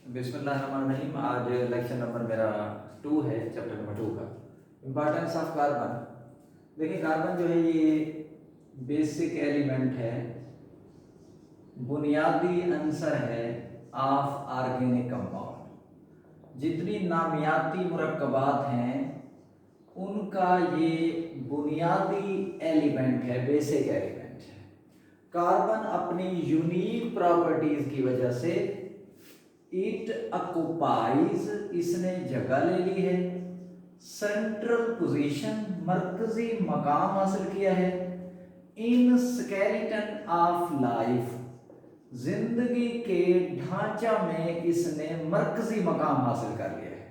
बिस्मिल्लाहिर्रहमानिर्रहीम। आज lecture number मेरा 2 है, चैप्टर नंबर 2 का इम्पोर्टेंस ऑफ कार्बन। देखिए, कार्बन जो है ये बेसिक एलिमेंट है, बुनियादी अंसर है ऑफ ऑर्गेनिक कंपाउंड। जितनी नामियाती मुरक्कबात हैं उनका ये बुनियादी एलिमेंट है, बेसिक एलिमेंट है। कार्बन अपनी यूनिक प्रॉपर्टीज की वजह से इट ऑक्युपाइज, इसने जगह ले ली है, सेंट्रल पोजीशन, मरकजी मकाम हासिल किया है इन स्केलेटन ऑफ लाइफ, जिंदगी के ढांचा में इसने मरकजी मकाम हासिल कर लिया है।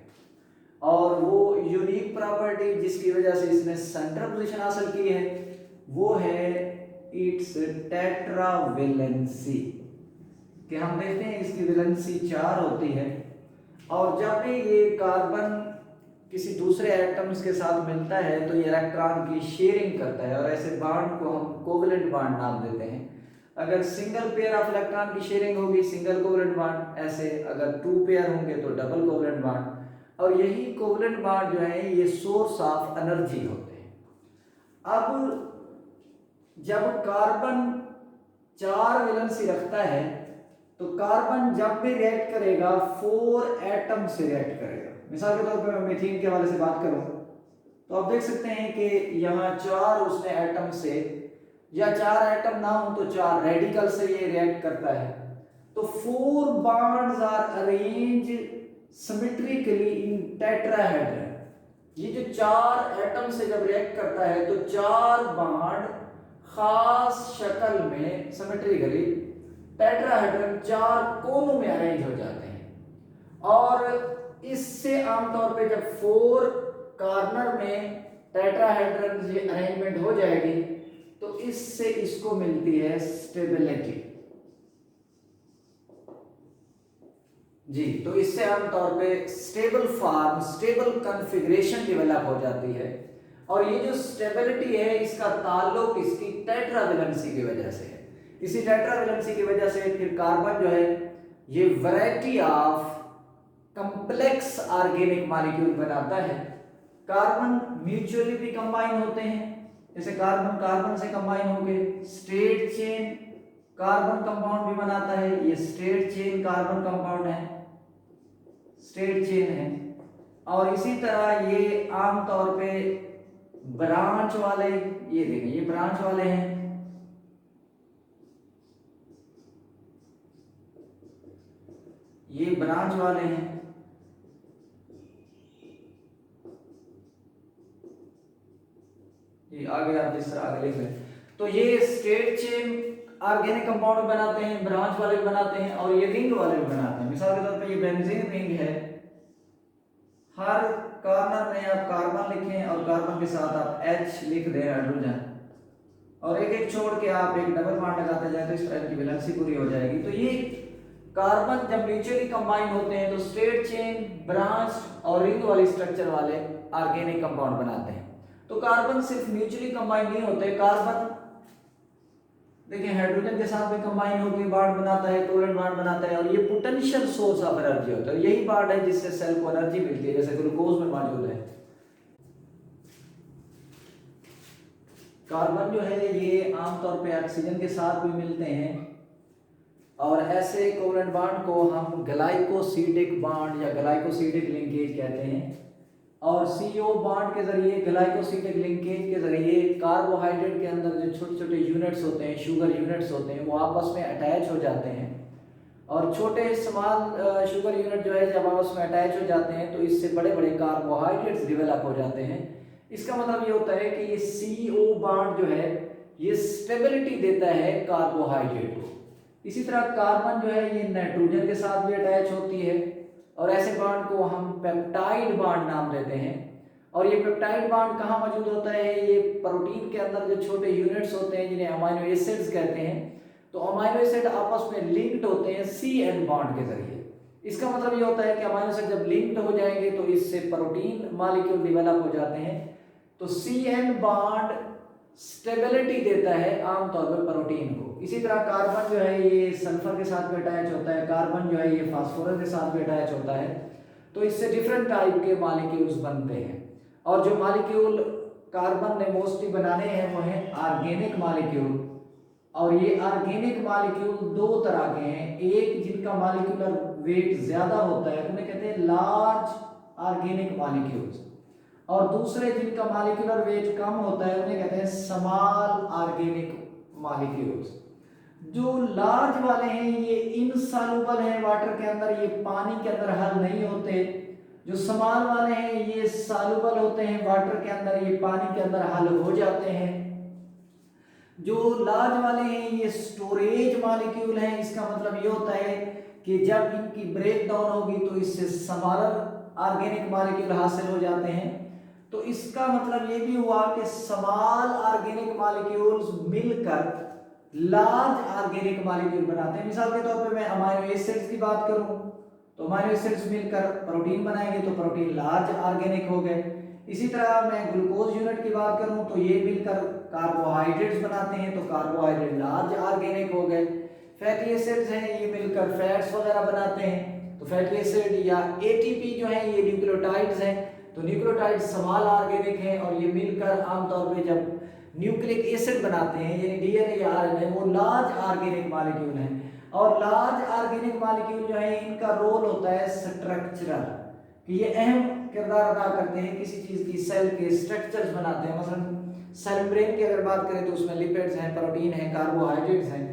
और वो यूनिक प्रॉपर्टी जिसकी वजह से इसने सेंट्रल पोजीशन हासिल की है वो है इट्स टेट्रावेलेंसी, कि हम देखते हैं इसकी वैलेंसी 4 होती है। और जब भी ये कार्बन किसी दूसरे एटम्स के साथ मिलता है तो ये इलेक्ट्रॉन की शेयरिंग करता है, और ऐसे बॉन्ड को हम कोवेलेंट बॉन्ड नाम देते हैं। अगर सिंगल पेयर ऑफ इलेक्ट्रॉन की शेयरिंग होगी सिंगल कोवेलेंट बॉन्ड, ऐसे अगर 2 पेयर होंगे तो डबल कोवेलेंट बॉन्ड। और यही कोवेलेंट बॉन्ड जो है ये सोर्स ऑफ एनर्जी होते हैं। अब जब कार्बन 4 वैलेंसी रखता है तो कार्बन जब भी रिएक्ट करेगा 4 एटम से रिएक्ट करेगा। मिसाल के तौर पर मैं मीथेन के हवाले से बात करूं तो आप देख सकते हैं कि यहाँ 4 उसने एटम से, या 4 एटम ना हो तो 4 रेडिकल से ये रिएक्ट करता है। तो 4 bonds are arrange symmetrically in tetrahedron. ये जो 4 एटम से जब रिएक्ट करता है तो 4 बॉन्ड खास शक्ल में सिमेट्रिकली टेट्राहेड्रन 4 कोनों में अरेंज हो जाते हैं। और इससे आमतौर पे जब 4 कॉर्नर में टेट्राहेड्रन ये अरेंजमेंट हो जाएगी तो इससे इसको मिलती है स्टेबिलिटी जी। तो इससे आमतौर पे stable form, stable configuration develop हो जाती है। और ये जो स्टेबिलिटी है इसका ताल्लुक इसकी टेट्रावेलेंसी की वजह से है। इसी टेट्रावेलेंसी की वजह से फिर कार्बन जो है ये variety of complex organic molecule बनाता है। कार्बन म्यूचुअली भी कंबाइन होते हैं, जैसे कार्बन कार्बन से कंबाइन होके स्ट्रेट चेन कार्बन कंपाउंड भी बनाता है। ये स्ट्रेट चेन कार्बन कंपाउंड है, स्ट्रेट चेन है। और इसी तरह ये आमतौर पे ब्रांच वाले, ये देखें ये ब्रांच वाले हैं, ये ब्रांच वाले हैं। ये आगे आप जिस तरह आगे लिख लें तो ये स्ट्रेट चेन ऑर्गेनिक कंपाउंड बनाते हैं, ब्रांच वाले भी बनाते हैं, और ये रिंग वाले भी बनाते हैं। मिसाल के तौर पे ये बेंजीन रिंग है, हर कॉर्नर में आप कार्बन लिखें और कार्बन के साथ आप H लिख दें हाइड्रोजन, और एक एक छोड़ के आप एक डबल बॉन्ड लगाते जाए तो इस तरह की वैलेंसी पूरी हो जाएगी। तो ये कार्बन जब म्यूचुअली कंबाइन होते हैं तो स्ट्रेट चेन, ब्रांच और रिंग वाली स्ट्रक्चर वाले ऑर्गेनिक कंपाउंड बनाते हैं। तो कार्बन सिर्फ म्यूचुअली कंबाइन नहीं होते, कार्बन देखिए हाइड्रोजन के साथ भी कंबाइन होकर बॉन्ड बनाता है, कोवेलेंट बॉन्ड बनाता है, और ये पोटेंशियल सोर्स ऑफ एनर्जी होता है। यही बॉन्ड है जिससे सेल को एनर्जी मिलती है, जैसे ग्लूकोज में मौजूद है। कार्बन जो है ये आमतौर पे ऑक्सीजन के साथ भी मिलते हैं, और ऐसे कोवेलेंट बॉन्ड को हम ग्लाइकोसिडिक बॉन्ड या ग्लाइकोसिडिक लिंकेज कहते हैं। और CO बॉन्ड के जरिए, ग्लाइकोसिडिक लिंकेज के जरिए कार्बोहाइड्रेट के अंदर जो छोटे छोटे यूनिट्स होते हैं, शुगर यूनिट्स होते हैं, वो आपस में अटैच हो जाते हैं। और छोटे स्मॉल शुगर यूनिट जो है जब आपस में अटैच हो जाते हैं तो इससे बड़े बड़े कार्बोहाइड्रेट्स डेवलप हो जाते हैं। इसका मतलब ये होता है कि ये CO बॉन्ड जो है ये स्टेबिलिटी देता है कार्बोहाइड्रेट को। इसी तरह कार्बन जो है ये नाइट्रोजन के साथ भी अटैच होती है, और ऐसे बॉन्ड को हम पेप्टाइड बॉन्ड नाम देते हैं। और ये पेप्टाइड बॉन्ड कहाँ मौजूद होता है? ये प्रोटीन के अंदर जो छोटे यूनिट्स होते हैं जिन्हें अमाइनो एसिड्स कहते हैं। तो अमाइनो एसिड आपस में लिंक्ड होते हैं CN बॉन्ड के जरिए। इसका मतलब ये होता है कि अमाइनो एसिड जब लिंक्ड हो जाएंगे तो इससे प्रोटीन मॉलिक्यूल डेवलप हो जाते हैं। तो CN बॉन्ड स्टेबिलिटी देता है आमतौर पर प्रोटीन को। इसी तरह कार्बन जो है ये सल्फर के साथ भी अटैच होता है, कार्बन जो है ये फास्फोरस के साथ भी अटैच होता है। तो इससे डिफरेंट टाइप के मॉलिक्यूल्स बनते हैं। और जो मॉलिक्यूल कार्बन ने मोस्टली बनाने हैं वो हैं ऑर्गेनिक मॉलिक्यूल। और ये ऑर्गेनिक मॉलिक्यूल दो तरह के हैं, एक जिनका मॉलिक्यूलर वेट ज्यादा होता है उन्हें कहते हैं लार्ज ऑर्गेनिक मॉलिक्यूल्स, और दूसरे जिनका मॉलिक्यूलर वेट कम होता है उन्हें कहते हैं स्मॉल ऑर्गेनिक मॉलिक्यूल्स। जो लार्ज वाले हैं ये इनसॉल्युबल हैं वाटर के अंदर, ये पानी के अंदर हल नहीं होते। जो स्मॉल वाले हैं ये सॉल्युबल होते हैं वाटर के अंदर, ये पानी के अंदर हल हो जाते हैं। जो लार्ज वाले हैं ये स्टोरेज मॉलिक्यूल हैं, इसका मतलब ये होता है कि जब इनकी ब्रेक डाउन होगी तो इससे स्मॉलर ऑर्गेनिक मॉलिक्यूल हासिल हो जाते हैं। तो इसका मतलब ये भी हुआ कि स्मॉल ऑर्गेनिक मॉलिक्यूल्स मिलकर लार्ज ऑर्गेनिक मॉलिक्यूल बनाते हैं। मिसाल के तौर पे मैं अमाइनो एसिड्स की बात करूं तो अमाइनो एसिड्स मिलकर प्रोटीन बनाएंगे तो प्रोटीन लार्ज ऑर्गेनिक हो गए। इसी तरह मैं ग्लूकोज यूनिट की बात करूं तो ये मिलकर कार्बोहाइड्रेट्स बनाते हैं तो कार्बोहाइड्रेट लार्ज ऑर्गेनिक हो गए। फैटी एसिड्स हैं ये मिलकर फैट्स वगैरह बनाते हैं तो फैटी एसिड या एटीपी जो है ये न्यूक्लियोटाइड्स हैं तो न्यूक्लियोटाइड स्मॉल ऑर्गेनिक है, और ये मिलकर आमतौर पे जब न्यूक्लिक एसिड बनाते हैं यानी डीएनए या आरएनए वो लार्ज ऑर्गेनिक मॉलिक्यूल हैं। और लार्ज ऑर्गेनिक मॉलिक्यूल जो है इनका रोल होता है स्ट्रक्चरल, कि ये अहम किरदार अदा करते हैं किसी चीज की सेल के स्ट्रक्चर्स बनाते हैं। मसलन सेल मेम्ब्रेन की अगर बात करें तो उसमें लिपिड्स हैं, प्रोटीन हैं, कार्बोहाइड्रेट्स हैं।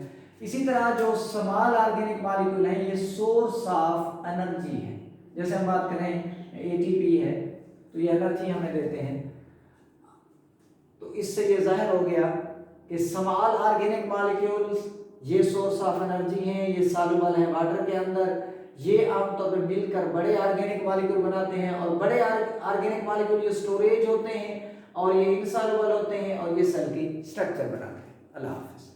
इसी तरह जो स्मॉल ऑर्गेनिक मॉलिक्यूल हैं ये सोर्स ऑफ एनर्जी है। जैसे हम बात करें एटीपी है तो ये एनर्जी हमें देते हैं। तो इससे ये जाहिर हो गया कि स्मॉल ऑर्गेनिक मॉलिक्यूल्स ये सोर्स ऑफ एनर्जी हैं, ये सॉल्युबल हैं वाटर के अंदर, ये आमतौर पर मिलकर बड़े ऑर्गेनिक मॉलिक्यूल बनाते हैं। और बड़े ऑर्गेनिक मॉलिक्यूल ये स्टोरेज होते हैं और ये इनसॉल्युबल होते हैं और ये सेल की स्ट्रक्चर बनाते हैं। अल्लाह हाफिज़।